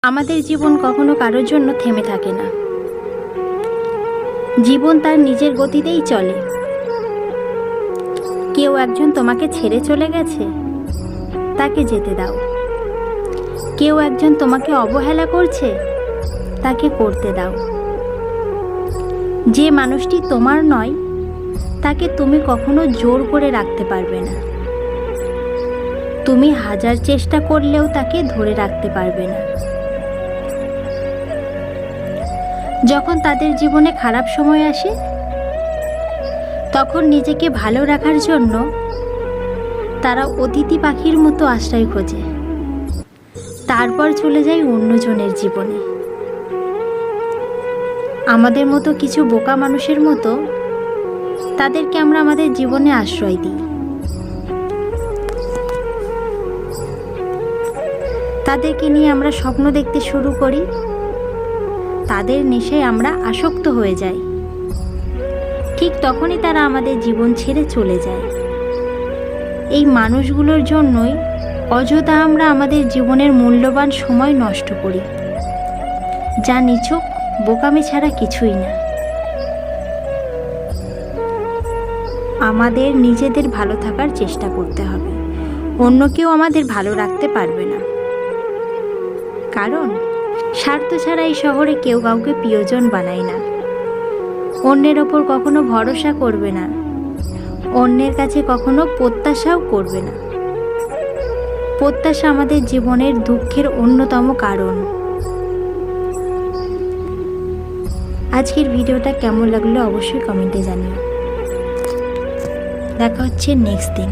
আমাদের জীবন কখনো কারোর জন্য থেমে থাকে না। জীবন তার নিজের গতিতেই চলে। কেউ একজন তোমাকে ছেড়ে চলে গেছে, তাকে যেতে দাও। কেউ একজন তোমাকে অবহেলা করছে, তাকে করতে দাও। যে মানুষটি তোমার নয়, তাকে তুমি কখনো জোর করে রাখতে পারবে না। তুমি হাজার চেষ্টা করলেও তাকে ধরে রাখতে পারবে না। যখন তাদের জীবনে খারাপ সময় আসে, তখন নিজেকে ভালো রাখার জন্য তারা অতিথি পাখির মতো আশ্রয় খোঁজে, তারপর চলে যায় অন্যজনের জীবনে। আমাদের মতো কিছু বোকা মানুষের মতো তাদেরকে আমরা আমাদের জীবনে আশ্রয় দিই। তাদেরকে নিয়ে আমরা স্বপ্ন দেখতে শুরু করি, তাদের নেশায় আমরা আসক্ত হয়ে যাই। ঠিক তখনই তারা আমাদের জীবন ছেড়ে চলে যায়। এই মানুষগুলোর জন্যই অযথা আমরা আমাদের জীবনের মূল্যবান সময় নষ্ট করি, যা নিছক বোকামি ছাড়া কিছুই না। আমাদের নিজেদের ভালো থাকার চেষ্টা করতে হবে। অন্য কেউ আমাদের ভালো রাখতে পারবে না, কারণ স্বার্থ ছাড়া এই শহরে কেউ কাউকে প্রিয়জন বানায় না। অন্যের ওপর কখনো ভরসা করবে না, অন্যের কাছে কখনো প্রত্যাশাও করবে না। প্রত্যাশা আমাদের জীবনের দুঃখের অন্যতম কারণ। আজকের ভিডিওটা কেমন লাগলো অবশ্যই কমেন্টে জানিও। দেখা হচ্ছে নেক্সট দিন।